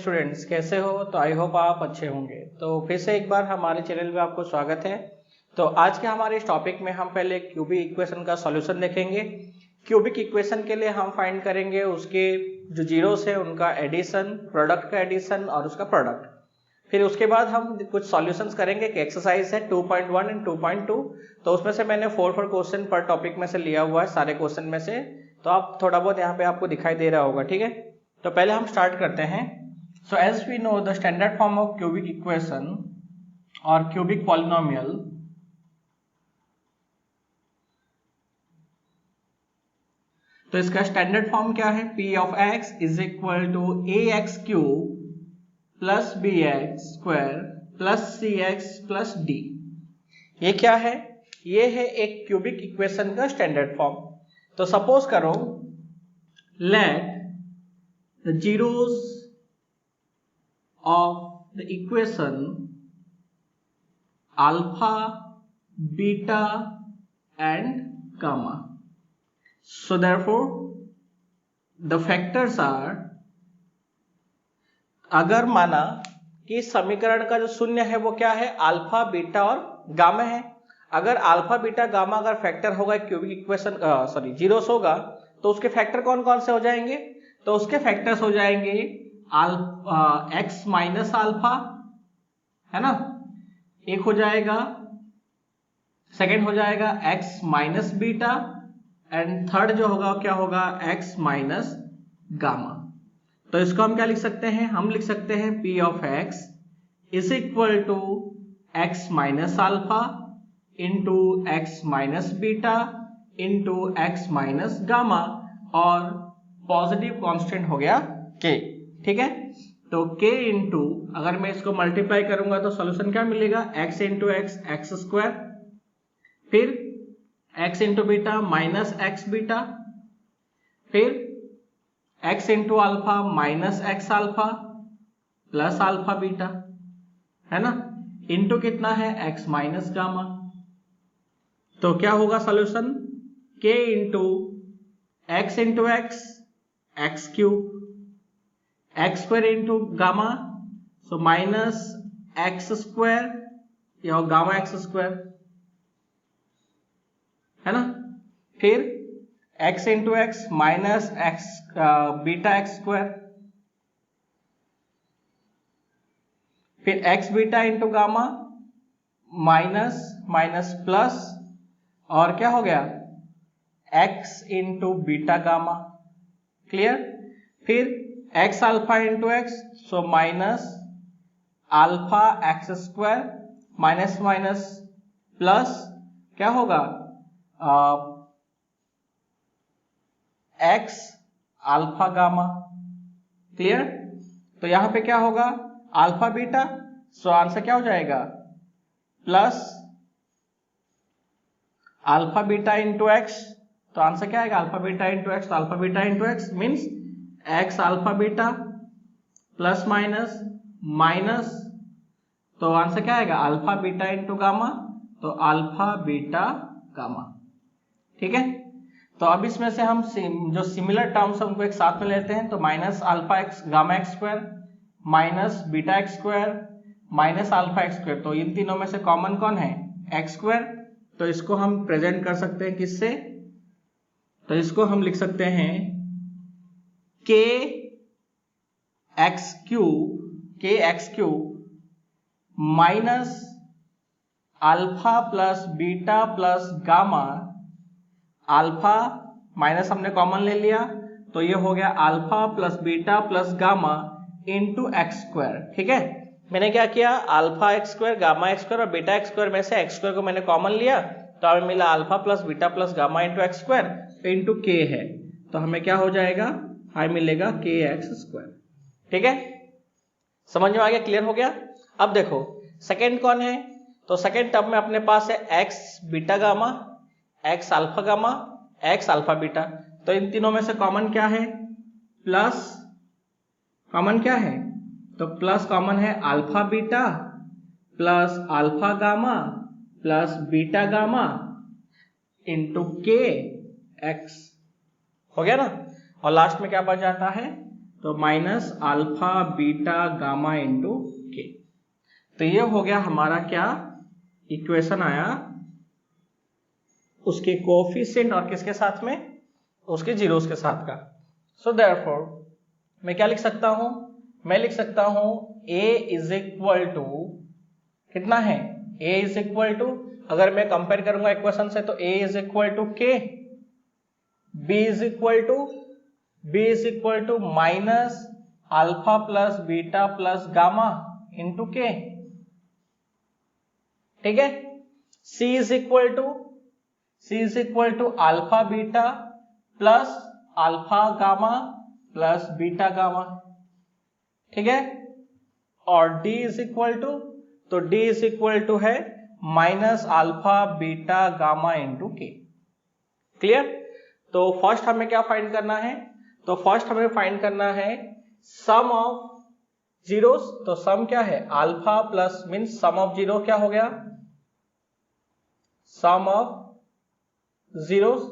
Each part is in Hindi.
स्टूडेंट्स, कैसे हो? तो आई होप आप अच्छे होंगे। तो फिर से एक बार हमारे चैनल में आपको स्वागत है। तो आज के हमारे इस टॉपिक में हम पहले क्यूबिक इक्वेशन का सॉल्यूशन देखेंगे। क्यूबिक इक्वेशन के लिए हम फाइंड करेंगे उसके जो जीरोस है उनका एडिशन, प्रोडक्ट का एडिशन और उसका प्रोडक्ट। फिर उसके बाद हम कुछ सॉल्यूशंस करेंगे। एक एक्सरसाइज है 2.1 एंड 2.2। तो उसमें से मैंने 4 क्वेश्चन पर टॉपिक में से लिया हुआ है, सारे क्वेश्चन में से। तो आप थोड़ा बहुत यहाँ पे आपको दिखाई दे रहा होगा, ठीक है। तो पहले हम स्टार्ट करते हैं। So as we know the standard form of cubic equation और क्यूबिक पॉलिनोमियल तो इसका स्टैंडर्ड फॉर्म क्या है? P of x is equal to ax cube plus bx square plus cx plus d। ये क्या है? ये है एक क्यूबिक इक्वेशन का स्टैंडर्ड फॉर्म। तो सपोज करो, let the zeros of the equation alpha, beta and gamma. So therefore the factors are, अगर माना कि समीकरण का जो शून्य है वो क्या है? अल्फा, बीटा और गामा है। अगर अल्फा, बीटा, गामा अगर फैक्टर होगा क्यूबिक इक्वेशन जीरोस होगा तो उसके फैक्टर कौन कौन से हो जाएंगे? तो उसके फैक्टर्स हो जाएंगे एक्स माइनस अल्फा, है ना, एक हो जाएगा, सेकंड हो जाएगा x minus beta and third जो होगा क्या होगा? X minus gamma. तो इसको हम क्या लिख सकते हैं? हम लिख सकते हैं P of x is equal to x minus alpha into x minus beta into x minus gamma, और पॉजिटिव कांस्टेंट हो गया k, ठीक है। तो k इंटू, अगर मैं इसको मल्टीप्लाई करूंगा तो सॉल्यूशन क्या मिलेगा? x into x, x square, फिर x into beta minus x beta, फिर x into alpha minus x alpha plus alpha beta, है ना, इंटू कितना है? x minus gamma. तो क्या होगा solution? k into x into x, x cube, x square into gamma, so minus x square, या गामा एक्स स्क्वायर, है ना, फिर x into x minus x beta x square, फिर x beta into gamma minus minus plus, और क्या हो गया? x into beta gamma, clear. फिर x alpha into x, so minus alpha x square minus minus plus, क्या होगा? x alpha gamma, clear. तो यहां पे क्या होगा? अल्फा बीटा, सो आंसर क्या हो जाएगा? Plus alpha beta into x, तो आंसर क्या आएगा? Alpha beta into x. तो alpha beta into x means x alpha beta plus minus minus, तो आंसर क्या आएगा? अल्फा बीटा इंटू गामा, तो अल्फा बीटा गामा, ठीक है। तो अब इसमें से हम जो सिमिलर टर्म्स उनको एक साथ में लेते हैं। तो minus alpha x gamma x square minus beta x square minus alpha x square, तो इन तीनों में से कॉमन कौन है? X square. तो इसको हम प्रेजेंट कर सकते हैं किससे? तो इसको हम लिख सकते हैं के x cube minus alpha plus beta plus gamma, alpha minus हमने कॉमन ले लिया तो ये हो गया alpha plus beta plus gamma into x square, ठीक है। मैंने क्या किया? Alpha x square, gamma x square और बीटा एक्स स्क्वायर में से एक्स स्क्वायर को मैंने कॉमन लिया, तो हमें मिला alpha plus beta plus gamma into x square into के है, तो हमें क्या हो जाएगा? हमें मिलेगा के एक्स स्क्वायर, ठीक है। समझ में आ गया? क्लियर हो गया? अब देखो सेकेंड कौन है? तो सेकेंड टर्म में अपने पास है x beta gamma, x alpha gamma, x alpha beta. तो इन तीनों में से कॉमन क्या है? प्लस कॉमन क्या है? तो प्लस कॉमन है alpha beta plus alpha gamma plus beta gamma into के एक्स, हो गया ना। और लास्ट में क्या बच जाता है? तो minus alpha beta gamma into के। तो ये हो गया हमारा क्या इक्वेशन आया उसके कोएफिशिएंट और किसके साथ में, उसके जीरोस के साथ का। सो देयरफॉर मैं क्या लिख सकता हूं, मैं लिख सकता हूं a इज इक्वल टू कितना है, a इज इक्वल टू, अगर मैं कंपेयर करूंगा इक्वेशन से तो a is equal to k, b is equal to minus alpha plus beta plus gamma into k, ठीक है। c is equal to alpha beta plus alpha gamma plus beta gamma, ठीक है। और d इज इक्वल टू, तो d इज इक्वल टू है minus alpha beta gamma into k. Clear. तो फर्स्ट हमें क्या फाइंड करना है, तो फर्स्ट हमें फाइंड करना है सम ऑफ जीरोस। तो सम क्या है, alpha plus means sum of zero क्या हो गया, सम ऑफ जीरोस,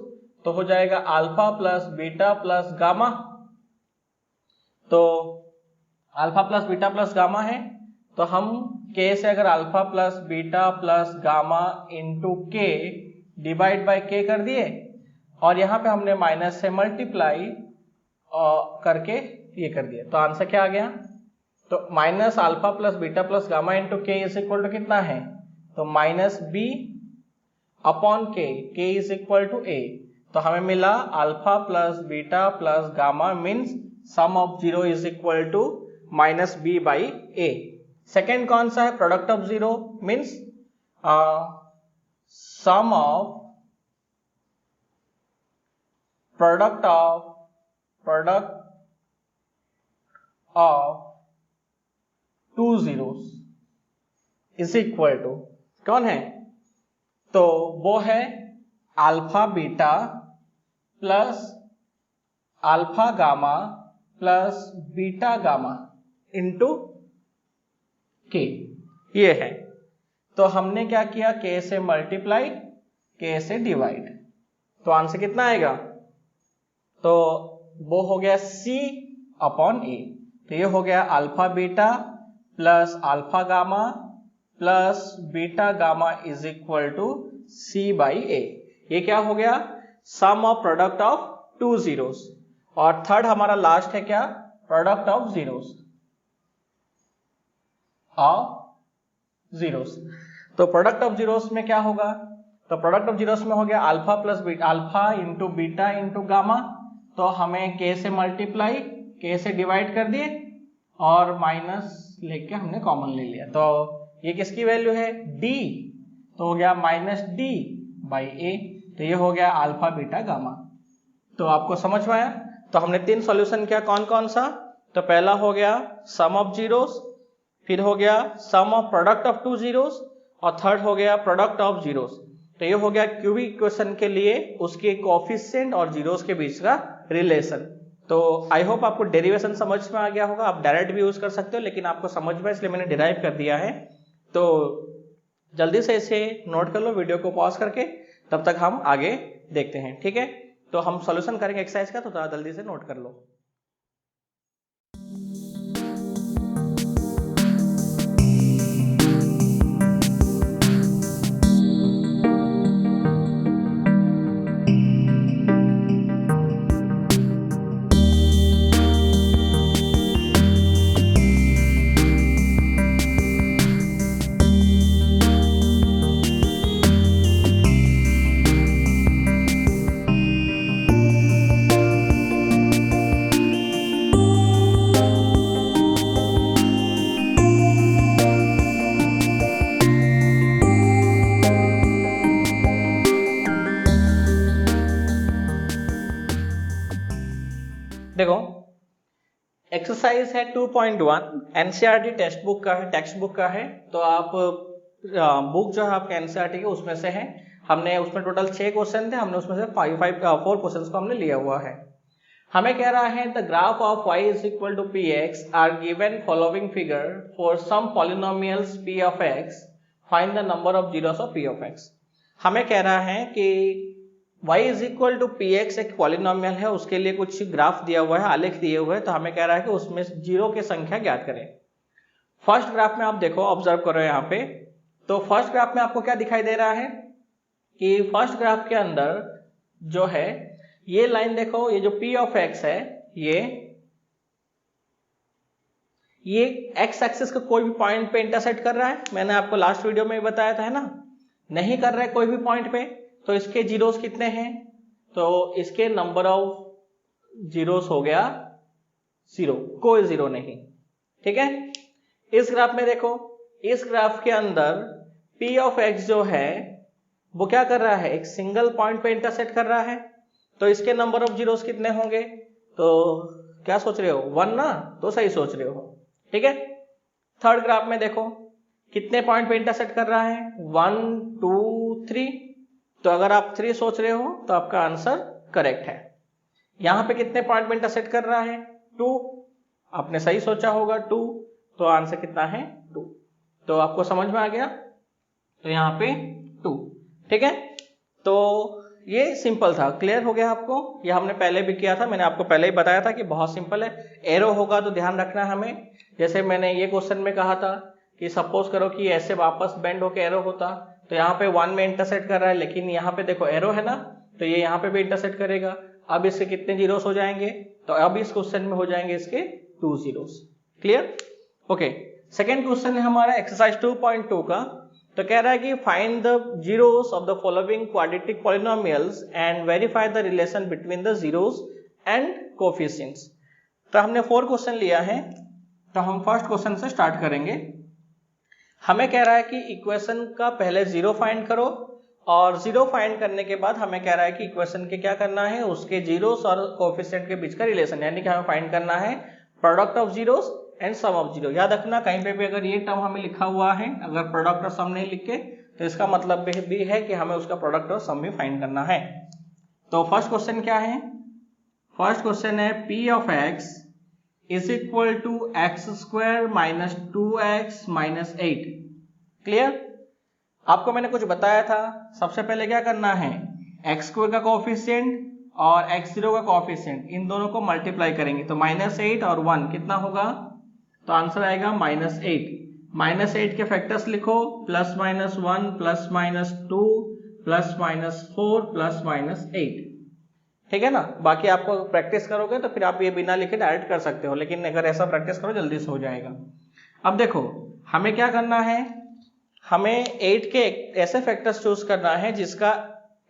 तो हो जाएगा alpha plus beta plus gamma. तो alpha plus beta plus gamma है, तो हम k से अगर alpha plus beta plus gamma into k divide by k कर दिए, और यहां पे हमने माइनस से मल्टीप्लाई करके ये कर दिया, तो आंसर क्या आ गया, तो minus alpha plus beta plus gamma into k is equal to कितना है, तो minus b upon k, k is equal to a। तो हमें मिला alpha plus beta plus gamma means sum of zero is equal to minus B by a. Second कौन सा है, product of zero means sum of product of two zeros is equal to कौन है, तो वो है alpha beta plus alpha gamma plus beta gamma into के, ये है। तो हमने क्या किया, के से मल्टीप्लाई के से डिवाइड, तो आंसर कितना आएगा, तो वो हो गया c अपॉन ए। तो ये हो गया alpha beta plus alpha gamma plus beta gamma is equal to c by a. ये क्या हो गया, sum of product of two zeros. और थर्ड हमारा लास्ट है क्या, प्रोडक्ट ऑफ जीरोस तो प्रोडक्ट ऑफ जीरोस में क्या होगा, तो प्रोडक्ट ऑफ जीरोस में हो गया alpha plus beta, alpha into beta into gamma. तो हमें के से मल्टीप्लाई के से डिवाइड कर दिए और माइनस लेके हमने कॉमन ले लिया, तो ये किसकी वैल्यू है, d, तो हो गया माइनस d बाई ए। तो ये हो गया अल्फा बीटा गामा। तो आपको समझ में आया। तो हमने तीन सॉल्यूशन किया, कौन कौन सा, तो पहला हो गया सम ऑफ जीरोस, फिर हो गया sum of product of two zeros, और थर्ड हो गया प्रोडक्ट ऑफ जीरोस। तो ये हो गया क्यूबिक इक्वेशन के लिए उसके कोएफिशिएंट और जीरोस के बीच का रिलेशन। तो आई होप आपको डेरिवेशन समझ में आ गया होगा। आप डायरेक्ट भी यूज कर सकते हो, लेकिन आपको समझ में इसलिए मैंने डिराइव कर दिया है। तो जल्दी से इसे नोट कर लो वीडियो को पॉज करके, तब तक हम आगे देखते हैं, ठीक है। तो हम सॉल्यूशन करेंगे एक्सरसाइज का, तो थोड़ा जल्दी से नोट कर लो। देखो एक्सरसाइज है 2.1 एनसीईआरटी टेक्स्ट बुक का है। तो आप बुक जो है आपके एनसीईआरटी के उसमें से है। हमने उसमें टोटल 6 क्वेश्चन थे, हमने उसमें से 4 क्वेश्चन को हमने लिया हुआ है। हमें कह रहा है the graph of y is equal to p x are given following figure for some polynomials p of x, find the number of zeros of p of x। हमें कह रहा है कि y is equal to p x एक पॉलिनोमियल है, उसके लिए कुछ ग्राफ दिया हुआ है, आलेख दिए हुए हैं, तो हमें कह रहा है कि उसमें जीरो की संख्या ज्ञात करें। फर्स्ट ग्राफ में आप देखो, ऑब्जर्व करो यहाँ पे, तो फर्स्ट ग्राफ में आपको क्या दिखाई दे रहा है कि फर्स्ट ग्राफ के अंदर जो है ये लाइन देखो, ये जो p ऑफ x है ये x एक्सिस का कोई भी पॉइंट पे इंटरसेक्ट कर रहा है, मैंने आपको लास्ट वीडियो में बताया था, है ना? नहीं कर रहा है कोई भी पॉइंट पे, तो इसके जीरोस कितने हैं? तो इसके नंबर ऑफ जीरोस हो गया 0, कोई जीरो नहीं। ठीक है, इस ग्राफ में देखो, इस ग्राफ के अंदर p ऑफ x जो है वो क्या कर रहा है, एक सिंगल पॉइंट पे इंटरसेक्ट कर रहा है, तो इसके नंबर ऑफ जीरोस कितने होंगे? तो क्या सोच रहे हो, 1 ना? तो सही सोच रहे हो। ठीक है, थर्ड ग्राफ में देखो कितने पॉइंट पे इंटरसेक्ट कर रहा है, 1 2 3, तो अगर आप 3 सोच रहे हो तो आपका आंसर करेक्ट है। यहां पे कितने पॉइंट पे इंटरसेक्ट कर रहा है, 2, आपने सही सोचा होगा 2, तो आंसर कितना है 2, तो आपको समझ में आ गया, तो यहाँ पे 2। ठीक है, तो ये सिंपल था, क्लियर हो गया आपको? ये हमने पहले भी किया था, मैंने आपको पहले ही बताया था कि बहुत सिंपल है। एरो होगा तो ध्यान रखना हमें, जैसे मैंने ये क्वेश्चन में कहा था कि सपोज करो कि ऐसे वापस बेंड होकर एरो होता, तो यहाँ पे 1 में इंटरसेक्ट कर रहा है, लेकिन यहाँ पे देखो एरो है ना, तो ये यहाँ पे भी इंटरसेक्ट करेगा। अब इसके कितने जीरोस हो जाएंगे, तो अब इस क्वेश्चन में हो जाएंगे इसके 2 zeros. Clear? Okay, second question है हमारा एक्सरसाइज 2.2 का, तो कह रहा है कि find the zeros of the following quadratic polynomials and verify the relation between the zeros and coefficients. तो हमने 4 क्वेश्चन लिया है, तो हम फर्स्ट क्वेश्चन से स्टार्ट करेंगे। हमें कह रहा है कि इक्वेशन का पहले जीरो फाइंड करो, और जीरो फाइंड करने के बाद हमें कह रहा है कि इक्वेशन के क्या करना है, उसके जीरोस और कोएफिशिएंट के बीच का रिलेशन, यानी कि हमें फाइंड करना है product of zeros and sum of zero. याद रखना कहीं पे भी अगर ये टर्म हमें लिखा हुआ है, अगर प्रोडक्ट और सम नहीं लिखे, तो इसका मतलब भी है कि हमें उसका प्रोडक्ट और सम भी फाइंड करना है। तो फर्स्ट क्वेश्चन क्या है, फर्स्ट क्वेश्चन है p of x is equal to x square minus 2x minus 8। Clear? आपको मैंने कुछ बताया था, सबसे पहले क्या करना है, एक्स स्क्वायर का कोएफिशिएंट और x0 का कोएफिशिएंट, इन दोनों को मल्टीप्लाई करेंगे, तो -8 और 1 कितना होगा, तो आंसर आएगा -8। -8 के फैक्टर्स लिखो, +-1 +-2 +-4 +-8। ठीक है ना? बाकी आपको प्रैक्टिस करोगे तो फिर आप ये बिना लिखे डायरेक्ट कर सकते हो, लेकिन अगर ऐसा प्रैक्टिस करो जल्दी से हो जाएगा। अब देखो हमें क्या करना है, हमें 8 के ऐसे फैक्टर्स चूज करना है जिसका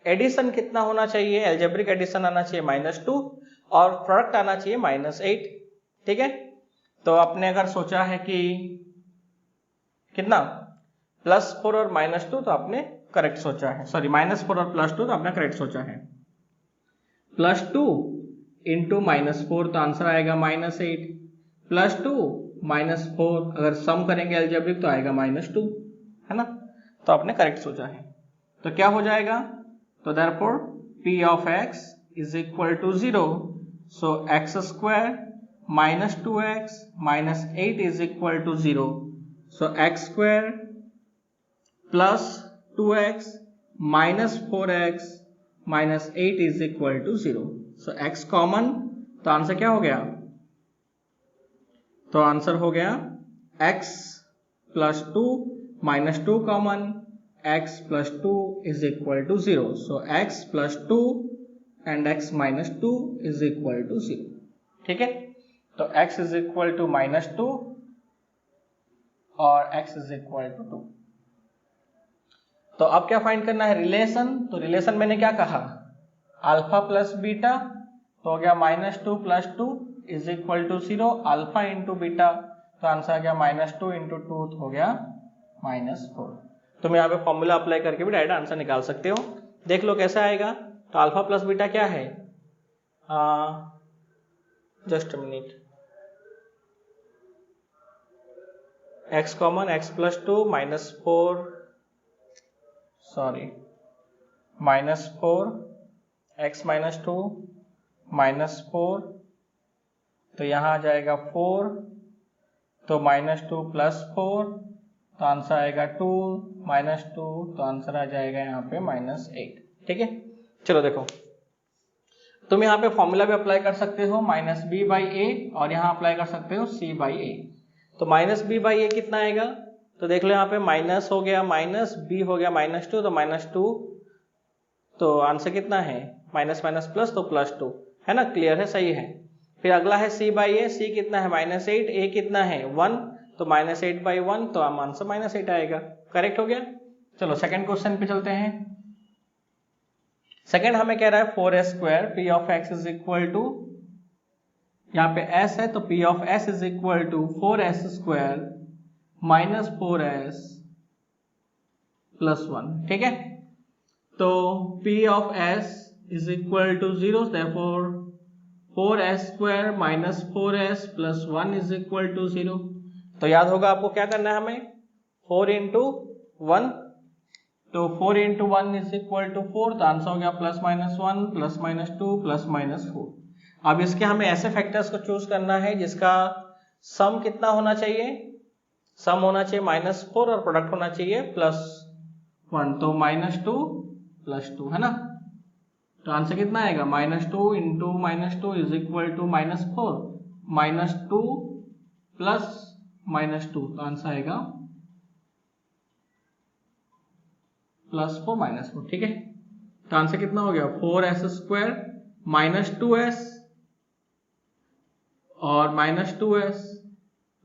एडिशन कितना होना चाहिए, एल्जेब्रिक एडिशन आना चाहिए -2 और प्रोडक्ट आना चाहिए -8। ठीक है, तो आपने अगर सोचा है कि कितना +4 और -2, तो आपने करेक्ट सोचा है, सॉरी -4 और +2, तो आपने करेक्ट सोचा है। +2 इंटू -4, तो आंसर आएगा -8, +2 -4, अगर सम करेंगे एल्जेब्रिक तो आएगा -2, है ना? तो आपने करेक्ट सोचा है, तो क्या हो जाएगा, तो therefore p of x is equal to 0, so x square minus 2x minus 8 is equal to 0, so x square plus 2x minus 4x minus 8 is equal to 0, so x common, तो आंसर क्या हो गया, तो आंसर हो गया x plus 2 minus 2 common, x plus 2 is equal to 0, so x plus 2 and x minus 2 is equal to 0। ठीक है, तो x इज इक्वल टू -2 और x इज इक्वल टू 2। तो अब क्या फाइंड करना है, रिलेशन। तो रिलेशन मैंने क्या कहा, अल्फा प्लस बीटा, तो हो गया -2 plus 2 is equal to 0, alpha into beta, तो आंसर आ गया -2 इंटू 2 हो गया -4। तुम यहाँ पे फॉर्मूला अप्लाई करके भी डायरेक्ट आंसर निकाल सकते हो, देख लो कैसा आएगा। तो अल्फा प्लस बीटा क्या है, just a minute, x common, x plus 2 -4, sorry -4, x minus 2 -4, तो यहाँ आ जाएगा 4, तो -2 प्लस 4, तो आंसर आएगा 2 -2, तो आंसर आ जाएगा यहाँ पे -8। ठीक है, चलो देखो, तुम यहाँ पे फॉर्मूला भी अप्लाई कर सकते हो -b/a और यहाँ अप्लाई कर सकते हो c/a। तो -b/a कितना आएगा, तो देख लो यहाँ पे माइनस हो गया, माइनस b हो गया -2, तो -2, तो आंसर कितना है माइनस माइनस प्लस, तो +2 है ना, क्लियर है, सही है। फिर अगला है c/a, c कितना है -8, a कितना है 1, तो -8/1, तो आंसर -8 आएगा, करेक्ट हो गया। चलो सेकंड क्वेश्चन पे चलते हैं। सेकंड हमें कह रहा है 4s² p of x is equal to, यहाँ पे s है तो p of s is equal to 4s² minus 4s plus 1, ठीक है। तो p of s is equal to 0, therefore 4s² minus 4s plus 1 is equal to 0। तो याद होगा आपको क्या करना है हमें, 4 इंटू 1, तो 4 इंटू 1 इज इक्वल टू 4, तो आंसर हो गया +-1 +-2 +-4। अब इसके हमें ऐसे फैक्टर्स को चूज करना है जिसका सम कितना होना चाहिए, सम होना चाहिए -4 और प्रोडक्ट होना चाहिए +1, तो -2 +2 है ना। तो आंसर कितना आएगा, -2 into -2 is equal to -4, -2 plus -2, तो आंसर आएगा +4 -4, ठीक है। तो आंसर कितना हो गया, 4s² माइनस 2s और -2s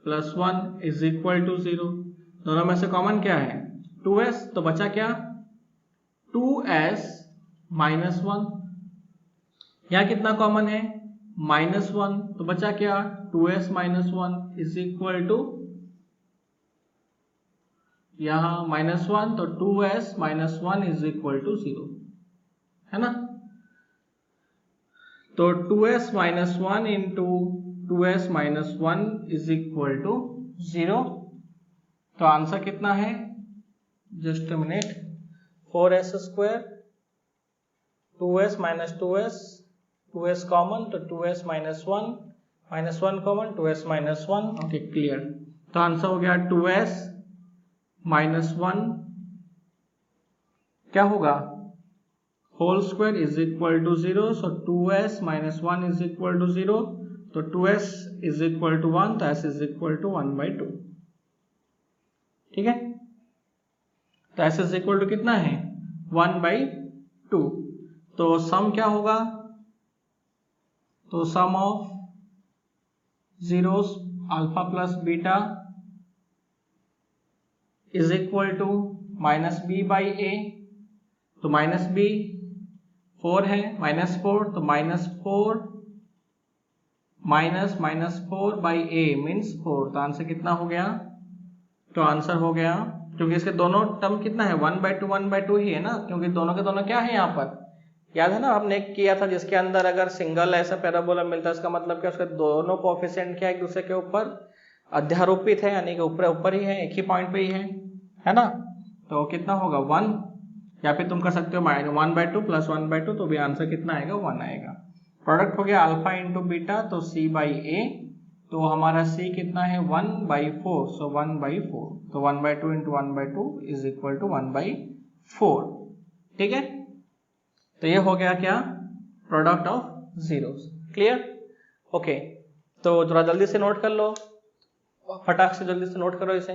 plus 1 is equal to 0। दोनों में से कॉमन क्या है 2s, तो बचा क्या 2s माइनस 1, यहाँ कितना कॉमन है -1, तो बचा क्या 2s minus 1 is equal to, यहाँ -1, तो 2s minus 1 is equal to 0 है ना। तो 2s minus 1 into 2s minus 1 is equal to 0। तो आंसर कितना है, just a minute, 4s² 2s minus 2s, 2s common, तो 2s minus 1 common, 2s minus 1, okay clear. तो आंसर हो गया 2s माइनस 1 क्या होगा whole square is equal to 0, so 2s minus 1 is equal to 0, तो 2s इज इक्वल टू 1, तो s इज इक्वल टू 1/2, ठीक है। तो s इज इक्वल टू कितना है 1/2, तो सम क्या होगा, तो sum of zeros alpha plus beta is equal to -b/a, तो -b 4 है, -4, तो -4 -4/a मीन्स 4, तो आंसर कितना हो गया, तो आंसर हो गया, क्योंकि इसके दोनों टर्म कितना है 1/2 ही है ना, क्योंकि दोनों के दोनों क्या है यहाँ पर, याद है ना हमने किया था जिसके अंदर अगर सिंगल ऐसा पैराबोला मिलता है, इसका मतलब क्या उसके दोनों कोएफिशिएंट क्या एक दूसरे के ऊपर अध्यारोपित है, यानी कि ऊपर ही है, एक ही पॉइंट पे ही है ना। तो कितना होगा 1, या फिर तुम कर सकते हो -1/2 + 1/2, तो भी आंसर कितना आएगा 1 आएगा। प्रोडक्ट हो गया अल्फा इंटू बीटा, तो c/a, तो हमारा c कितना है 1/4, सो 1/4, तो 1/2 इंटू 1/2 इज इक्वल टू 1/4, ठीक है। तो ये हो गया क्या product of zeros, clear, okay. तो थोड़ा जल्दी से नोट कर लो, फटाक से जल्दी से नोट करो इसे,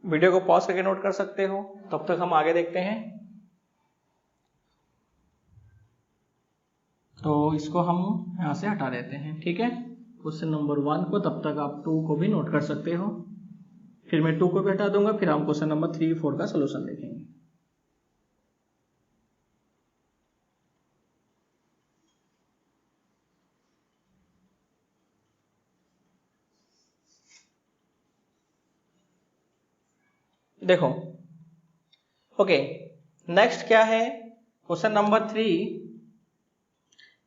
वीडियो को पॉज करके नोट कर सकते हो, तब तक हम आगे देखते हैं। तो इसको हम यहां से हटा देते हैं, ठीक है, क्वेश्चन नंबर 1 को, तब तक आप 2 को भी नोट कर सकते हो, फिर मैं 2 को भी हटा दूंगा, फिर हम क्वेश्चन नंबर 3, 4 का सोल्यूशन देखेंगे। देखो ओके, नेक्स्ट क्या है क्वेश्चन नंबर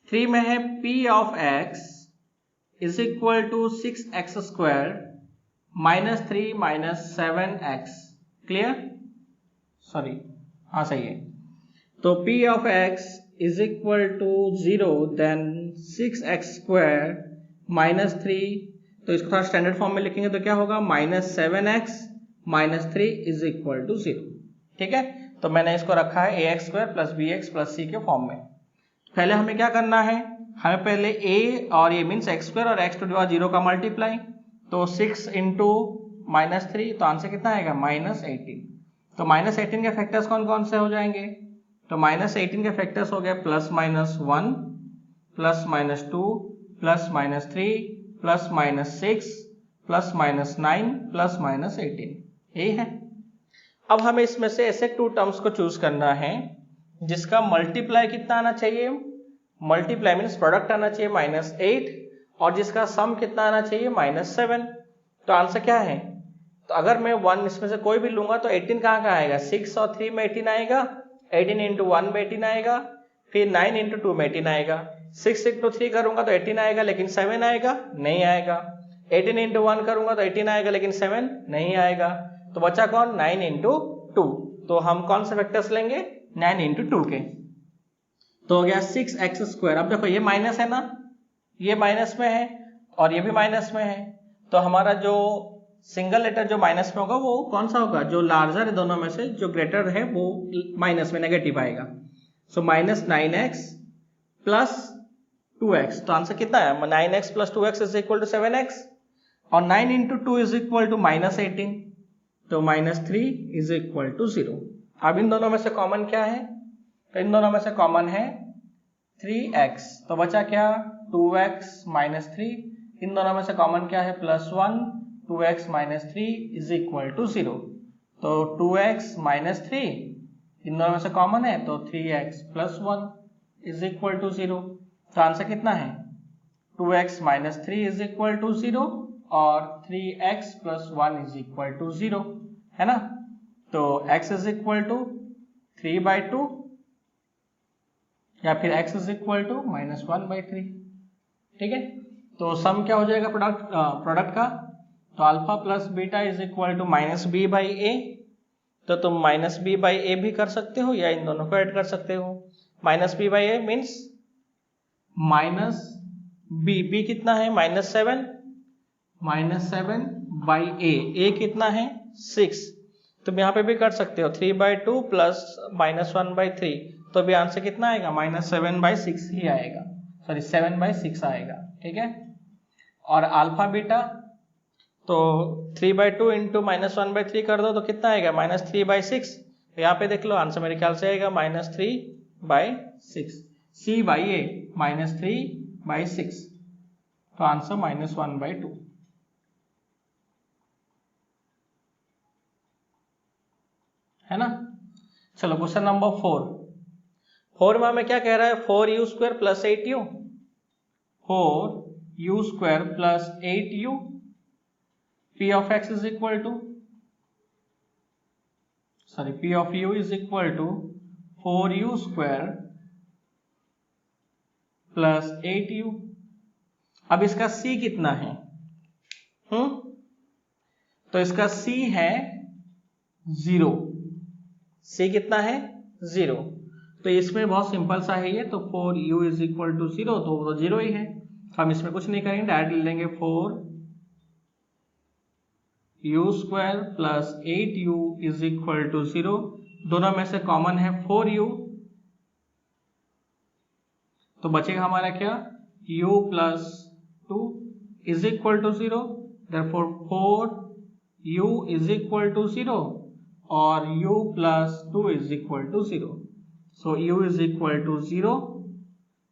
3 में है p of x is equal to 6x² -3 -7x, clear, sorry हाँ सही है। तो p of x is equal to 0, then 6x² -3, तो इसको थोड़ा स्टैंडर्ड फॉर्म में लिखेंगे तो क्या होगा -7x -3 इज इक्वल टू 0, ठीक है। तो मैंने इसको रखा है ax² + bx + c के फॉर्म में। पहले हमें क्या करना है, हमें पहले a और a मीन्स x² और x⁻0 का मल्टीप्लाई, तो 6 × -3, तो आंसर कितना आएगा -18। तो -18 के फैक्टर्स कौन कौन से हो जाएंगे, तो -18 के फैक्टर्स हो गए +-1 +-2 +-3 +-6 +-9 +-18, यही है। अब हमें इसमें से ऐसे 2 टर्म्स को चूज करना है जिसका मल्टीप्लाई कितना आना चाहिए, मल्टीप्लाई मीन्स प्रोडक्ट आना चाहिए -8, और जिसका सम कितना आना चाहिए -7। तो आंसर क्या है, तो अगर मैं 1 इसमें से कोई भी लूंगा तो 18 कहाँ का आएगा, 6 और 3 में 18 आएगा, 18 × 1 में 18 आएगा, फिर 9 × 2 में 18 आएगा। 6 × 3 करूंगा तो 18 आएगा लेकिन 7 आएगा नहीं आएगा। 18 × 1 करूंगा तो 18 आएगा लेकिन 7 नहीं आएगा। तो बचा कौन, 9 × 2। तो हम कौन से फैक्टर्स लेंगे, 9 × 2 के। तो हो गया 6x²। अब देखो ये माइनस है ना, ये माइनस में है और ये भी माइनस में है, तो हमारा जो सिंगल लेटर जो माइनस में होगा वो कौन सा होगा, जो लार्जर है दोनों में से, जो ग्रेटर है वो माइनस में नेगेटिव आएगा। सो -9x + 2x, तो आंसर कितना है, 9x + 2x = 7x, और 9 × 2 = -18, तो -3 = 0। अब इन दोनों में से कॉमन क्या है, तो इन दोनों में से कॉमन है 3x, तो बचा क्या 2x - 3, इन दोनों में से कॉमन क्या है +1, 2x - 3 = 0, तो 2x - 3 इन दोनों में से कॉमन है, तो 3x + 1 = 0। तो आंसर कितना है, 2x - 3 = 0 और 3x + 1 = 0, है ना। तो x = 3/2 या फिर x = -1/3, ठीक है। तो सम क्या हो जाएगा प्रोडक्ट का, तो अल्फा + बीटा = -b/a, तो तुम -b/a भी कर सकते हो या इन दोनों को ऐड कर सकते हो। -b/a मीन्स -b कितना है -7, -7/a, a कितना है 6, तुम यहाँ पे भी कर सकते हो 3/2 + -1/3, तो भी आंसर कितना आएगा -7/6 ही आएगा, सॉरी 7/6 आएगा, ठीक है। और अल्फा बीटा तो 3/2 × -1/3 कर दो तो कितना आएगा -3/6, तो यहाँ पे देख लो आंसर मेरे ख्याल से आएगा -3/6, c/a -3/6, तो आंसर -1/2, है ना। चलो क्वेश्चन नंबर 4 में हमें क्या कह रहा है, 4u² + 8u, 4u² + 8u, p of u is equal to 4u² + 8u। अब इसका c कितना है, तो इसका c है 0, c कितना है 0, तो इसमें बहुत सिंपल सा है ये, तो 4u = 0, तो वो 0 ही है, हम इसमें कुछ नहीं करेंगे, डायरेक्ट ले लेंगे 4u² + 8u = 0, दोनों में से कॉमन है 4u, तो बचेगा हमारा क्या u + 2 = 0, therefore 4u = 0 और u + 2 = 0, so u = 0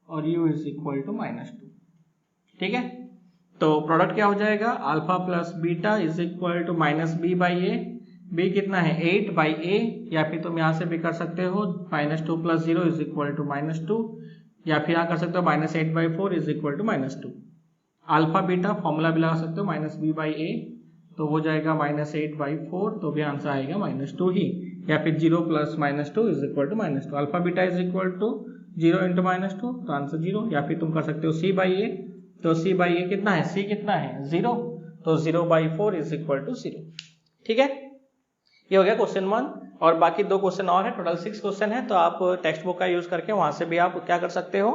और u = -2, ठीक है। तो प्रोडक्ट क्या हो जाएगा, अल्फा + बीटा = -b/a, b कितना है 8/a, या फिर तुम यहाँ से भी कर सकते हो -2 + 0 = -2, या फिर यहाँ कर सकते हो -8/4 = -2। अल्फा बीटा फॉर्मूला भी लगा सकते हो -b/a, तो हो जाएगा -8/4, तो भी आंसर आएगा -2 ही, या फिर 0 + -2 = -2। अल्फा बीटा = 0 × -2, तो आंसर 0, या फिर तुम कर सकते हो c/a, तो c/a कितना है, c कितना है 0, तो 0/4 = 0, ठीक है। ये हो गया क्वेश्चन 1, और बाकी 2 क्वेश्चन और है, टोटल 6 क्वेश्चन है, तो आप टेक्स्ट बुक का यूज करके वहां से भी आप क्या कर सकते हो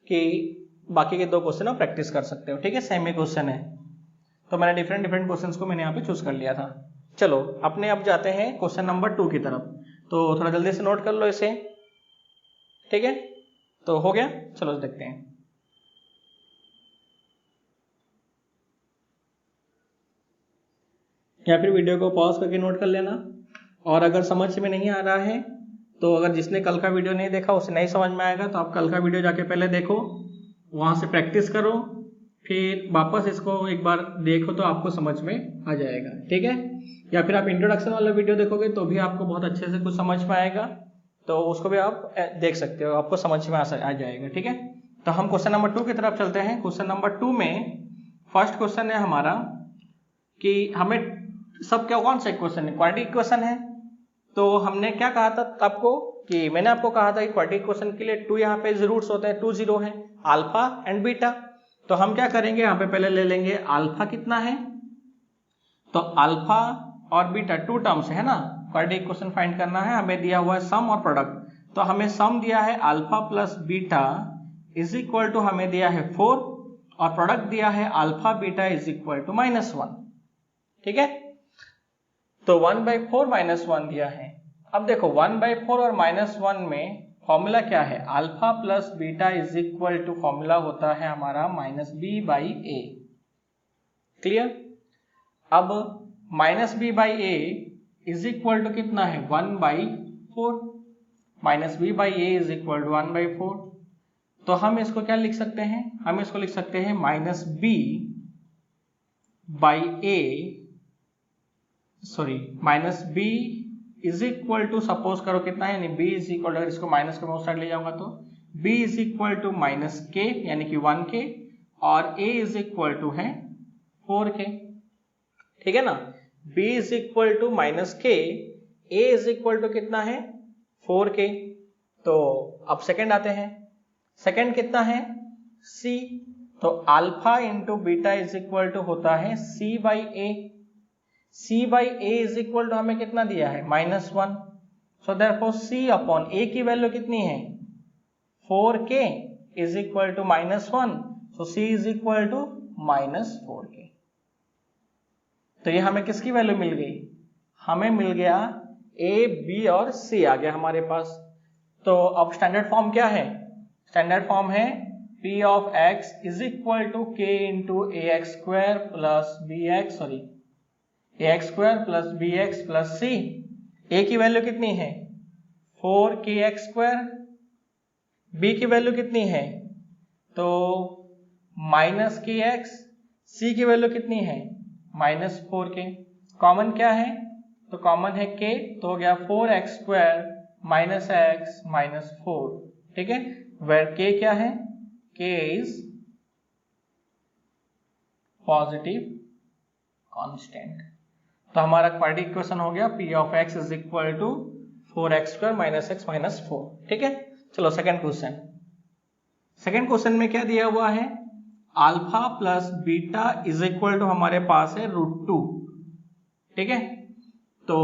कि बाकी के 2 क्वेश्चन आप प्रैक्टिस कर सकते हो, ठीक है। सेम ही क्वेश्चन है, तो मैंने डिफरेंट क्वेश्चंस को मैंने यहाँ पे चूज कर लिया था। चलो अपने अब जाते हैं क्वेश्चन नंबर 2 की तरफ। तो थोड़ा जल्दी से नोट कर लो इसे, ठीक है। तो हो गया, चलो देखते हैं। या फिर वीडियो को पॉज करके नोट कर लेना। और अगर समझ में नहीं आ रहा है तो अगर जिसने कल का वीडियो नहीं देखा उसे नहीं समझ में आएगा तो आप कल का वीडियो जाके पहले देखो, वहां से प्रैक्टिस करो, फिर वापस इसको एक बार देखो तो आपको समझ में आ जाएगा, ठीक है। या फिर आप इंट्रोडक्शन वाला वीडियो देखोगे तो भी आपको बहुत अच्छे से कुछ समझ में आएगा, तो उसको भी आप देख सकते हो, आपको समझ में आ जाएगा, ठीक है। तो हम क्वेश्चन नंबर 2 की तरफ चलते हैं। क्वेश्चन नंबर 2 में फर्स्ट क्वेश्चन है हमारा कि हमें सब क्या कौन सा इक्वेशन है, क्वाड्रेटिक इक्वेशन है। तो हमने क्या कहा था आपको कि मैंने आपको कहा था कि क्वाड्रेटिक इक्वेशन के लिए 2 यहाँ पे रूट्स होते हैं, 2 0 है, अल्फा एंड बीटा। तो हम क्या करेंगे, यहाँ पे पहले ले लेंगे अल्फा कितना है, तो अल्फा और बीटा 2 टर्म्स है ना, क्वाड्रेटिक इक्वेशन फाइंड करना है। हमें दिया हुआ है सम और प्रोडक्ट, तो हमें सम दिया है alpha plus beta is equal to हमें दिया है 4 और प्रोडक्ट दिया है alpha beta is equal to -1, ठीक है। तो 1/4 -1 दिया है। अब देखो 1/4 और -1 में फॉर्मूला क्या है, alpha plus beta is equal to formula होता है हमारा -b/a, क्लियर। अब -b/a इज इक्वल टू कितना है 1/4, -b/a इज इक्वल टू 1/4। तो हम इसको क्या लिख सकते हैं, हम इसको लिख सकते हैं -b is equal to, suppose करो कितना है, यानी b इज इक्वल, अगर इसको माइनस के उस साइड ले जाऊंगा तो b is equal to -k यानी कि 1k और a इज इक्वल टू है 4k, ठीक है ना। b is equal to -k, a is equal to कितना है 4k। तो अब सेकंड आते हैं, सेकंड कितना है c, तो alpha into beta is equal to होता है c/a, c/a is equal to हमें कितना दिया है -1, so therefore c upon a की वैल्यू कितनी है 4k is equal to -1, so c is equal to -4k। तो ये हमें किसकी वैल्यू मिल गई, हमें मिल गया a b और c आ गया हमारे पास। तो अब स्टैंडर्ड फॉर्म क्या है, स्टैंडर्ड फॉर्म है p of x is equal to k into ax square plus ax square plus bx plus c। a की वैल्यू कितनी है 4kx स्क्वायर, b की वैल्यू कितनी है तो -kx, c की वैल्यू कितनी है -4k। कॉमन क्या है, तो कॉमन है k, तो हो गया 4x square minus x minus 4, ठीक है। वेयर k क्या है, k इज पॉजिटिव कांस्टेंट। तो हमारा क्वाड्रेटिक इक्वेशन हो गया p of x is equal to 4x square minus x minus 4, ठीक है। चलो सेकंड क्वेश्चन, सेकंड क्वेश्चन में क्या दिया हुआ है, alpha plus beta is equal to हमारे पास है √2, ठीक है। तो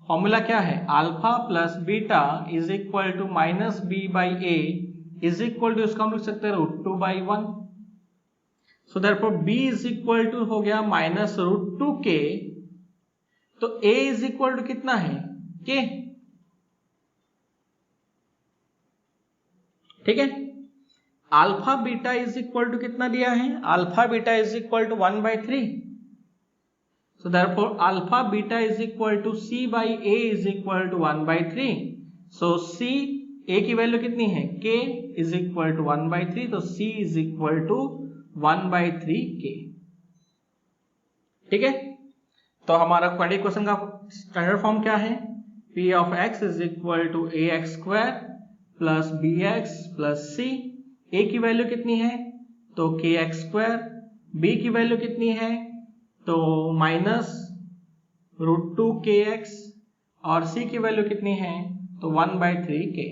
फॉर्मूला क्या है, alpha plus beta is equal to -b/a is equal to, इसको हम लिख सकते हैं √2/1। So therefore b is equal to हो गया -√2k, तो a इज इक्वल टू कितना है k, ठीक है। Alpha beta is equal to कितना दिया है, alpha beta is equal to 1/3, so therefore alpha beta is equal to c/a is equal to 1/3। So c, a की वैल्यू कितनी है k इज इक्वल टू 1/3, तो c is equal to 1/3k, ठीक है। तो हमारा क्वाड्रेटिक इक्वेशन का स्टैंडर्ड फॉर्म क्या है, p of x is equal to ax square plus bx plus c। a की वैल्यू कितनी है तो kx स्क्वायर, b की वैल्यू कितनी है तो -√2kx और c की वैल्यू कितनी है तो 1/3k।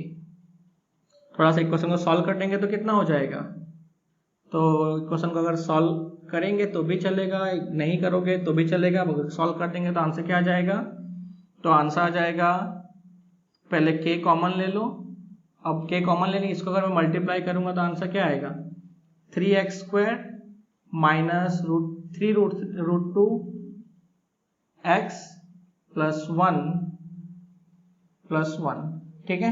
थोड़ा सा इक्वेशन को सॉल्व कर देंगे तो कितना हो जाएगा, तो इक्वेशन को अगर सॉल्व करेंगे तो भी चलेगा, नहीं करोगे तो भी चलेगा, अगर सॉल्व कर देंगे तो आंसर क्या आ जाएगा, तो आंसर आ जाएगा, पहले k कॉमन ले लो। अब k कॉमन लेने, इसको अगर मैं मल्टीप्लाई करूंगा तो आंसर क्या आएगा 3x square minus √3√2x plus 1 plus 1, ठीक है,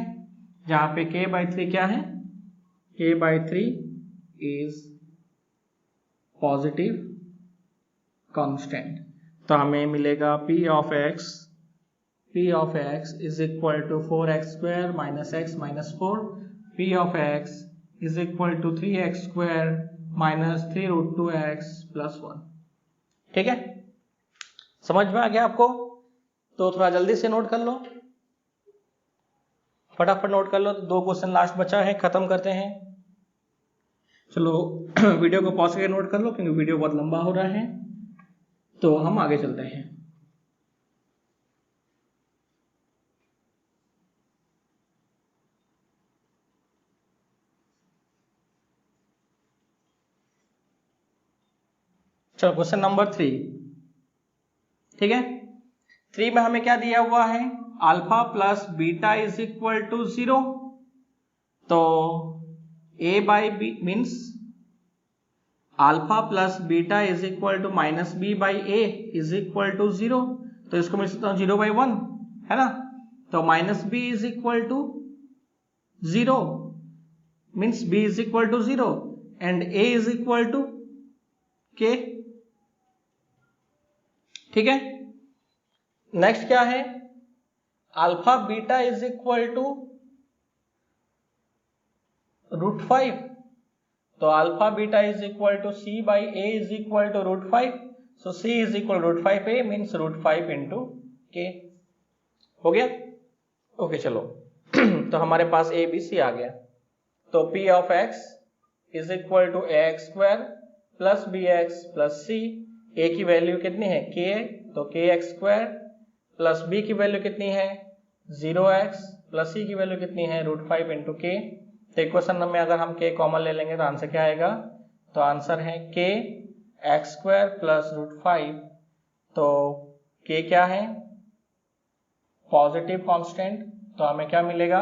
जहां पे k/3 क्या है, k/3 इज पॉजिटिव कांस्टेंट। तो हमें मिलेगा p of x is equal to 4x² minus x minus 4, p of x is equal to 3x² minus 3√2x plus 1, ठीक है, समझ में आ गया आपको? तो थोड़ा जल्दी से नोट कर लो, फटाफट नोट कर लो, 2 क्वेश्चन लास्ट बचा है, खत्म करते हैं। चलो वीडियो को पॉज करके नोट कर लो क्योंकि वीडियो बहुत लंबा हो रहा है, तो हम आगे चलते हैं। चलो क्वेश्चन नंबर 3, ठीक है, 3 में हमें क्या दिया हुआ है, alpha plus beta is equal to 0, तो a by B means alpha plus beta is equal to minus B by A is equal to 0, तो इसको मिल सकता हूं 0/1, है ना, तो minus B is equal to 0 means b is equal to 0 and a is equal to k, ठीक है। नेक्स्ट क्या है, alpha beta is equal to √5, तो alpha beta is equal to c by a is equal to √5, so c is equal √5a means √5 into k, हो गया, ओके चलो तो हमारे पास a b c आ गया, तो p of x is equal to ax² plus bx plus c, a की वैल्यू कितनी है k, तो kx² प्लस b की वैल्यू कितनी है 0x प्लस c की वैल्यू कितनी है √5 इंटू k, तो इक्वेशन में अगर हम k कॉमन ले लेंगे तो आंसर क्या आएगा, तो आंसर है k x² प्लस √5, तो k क्या है पॉजिटिव कांस्टेंट, तो हमें क्या मिलेगा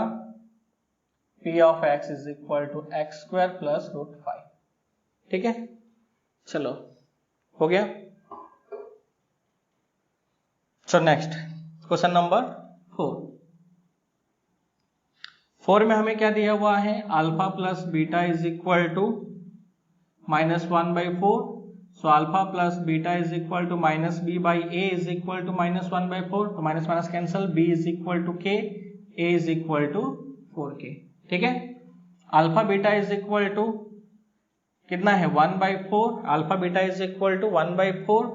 p of x is equal to x² plus √5, ठीक है, चलो हो गया। सो नेक्स्ट क्वेश्चन नंबर 4 में हमें क्या दिया हुआ है, alpha plus beta is equal to -1/4, so alpha plus beta is equal to minus B by A is equal to -1/4, तो minus minus cancel, b is equal to k, a is equal to 4k, ठीक है, alpha beta is equal to कितना है 1/4, alpha beta is equal to 1/4,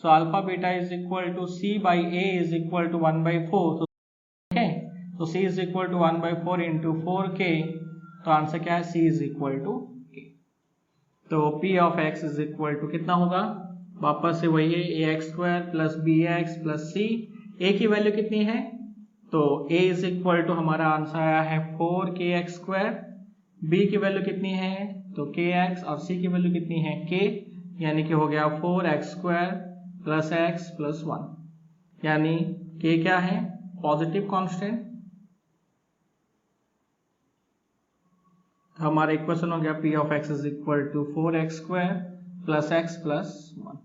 so alpha beta is equal to c by a is equal to 1/4, तो c is equal to 1/4 into 4k, तो आंसर क्या है c is equal to k, तो p of x is equal to कितना होगा, वापस से वही है ax² plus bx plus c, a की वैल्यू कितनी है, तो a इज इक्वल टू हमारा आंसर आया है 4kx², b की वैल्यू कितनी है, तो kx, और c की वैल्यू कितनी है k, यानी कि हो गया 4x² प्लस x प्लस 1, यानी k क्या है पॉजिटिव कांस्टेंट, हमारा इक्वेशन हो गया p of x is equal to 4x² plus x plus 1।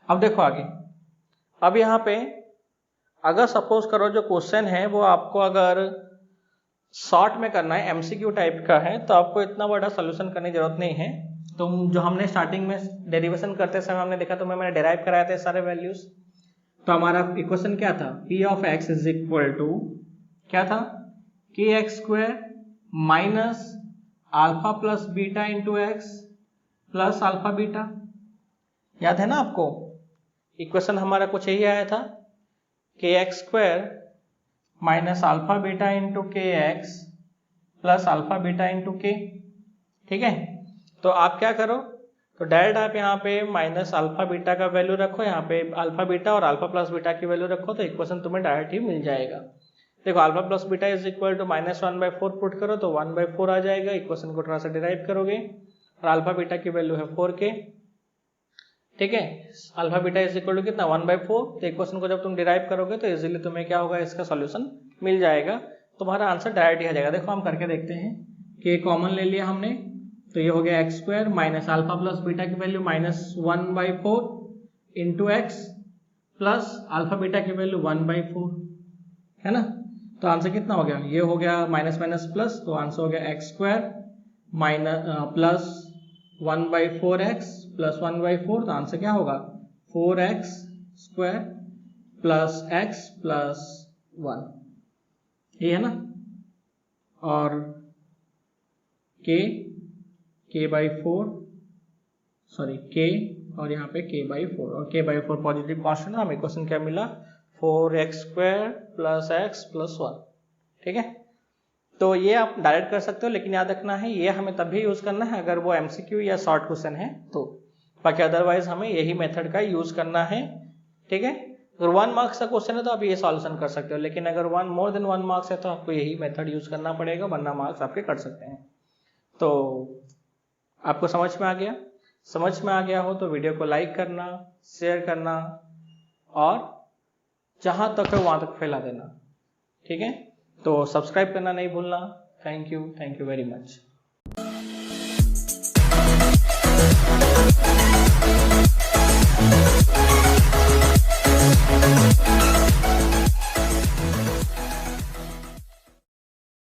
अब देखो आगे, अब यहाँ पे अगर सपोज करो जो क्वेश्चन है वो आपको अगर शॉर्ट में करना है, एमसीक्यू टाइप का है, तो आपको इतना बड़ा सोल्यूशन करने की जरूरत नहीं है, तो जो हमने स्टार्टिंग में डेरिवेशन करते समय हमने देखा, तो मैंने डेराइव कराया था सारे वैल्यूज, तो हमारा इक्वेशन क्या था, p of x is equal to क्या था kx² minus alpha plus beta into x plus alpha beta, याद है ना आपको, इक्वेशन हमारा कुछ यही आया था, kx² minus alpha beta into kx plus alpha beta into k, ठीक है, तो आप क्या करो, तो डायरेक्ट आप यहाँ पे माइनस अल्फा बीटा का वैल्यू रखो, यहाँ पे अल्फा बीटा और अल्फा प्लस बीटा की वैल्यू रखो, तो इक्वेशन तुम्हें डायरेक्ट ही मिल जाएगा। देखो alpha plus beta is equal to -1/4 put करो तो 1/4 आ जाएगा, इक्वेशन को थोड़ा सा डिराइव करोगे, और अल्फा बीटा की वैल्यू है 4k, ठीक है, alpha beta is equal to कितना 1/4, तो इक्वेशन को जब तुम डिराइव करोगे तो इजीली तुम्हें क्या होगा, इसका सॉल्यूशन मिल जाएगा, तुम्हारा आंसर डायरेक्ट ही आ जाएगा। देखो हम करके देखते हैं कि कॉमन ले लिया हमने, तो ये हो गया x² minus alpha plus beta की value -1/4 into x plus alpha beta की वैल्यू 1/4, है ना। तो आंसर कितना हो गया, ये हो गया माइनस माइनस प्लस, तो आंसर हो गया x square minus plus 1/4x plus 1/4, तो आंसर क्या होगा 4x square plus x plus 1, ये है ना। और k/4 सॉरी k और यहाँ पे k/4 और k/4 पॉजिटिव कांस्टेंट, हमें क्वेश्चन क्या मिला 4x square plus x plus 1, ठीक है। तो ये आप डायरेक्ट कर सकते हो, लेकिन याद रखना है ये हमें तभी यूज करना है अगर वो MCQ या शॉर्ट क्वेश्चन है तो, बाकी अदरवाइज हमें यही मेथड का यूज करना है, ठीक है। अगर 1 मार्क्स का क्वेश्चन है तो आप ये सॉल्यूशन कर सकते हो, लेकिन अगर मोर देन 1 मार्क्स है तो आपको यही मेथड यूज करना पड़ेगा, वरना मार्क्स आपके कट सकते हैं। तो आपको समझ में आ गया? समझ में आ गया हो तो वीडियो को लाइक करना, शेयर करना और जहां तक है वहां तक फैला देना, ठीक है। तो सब्सक्राइब करना नहीं भूलना। Thank you very much.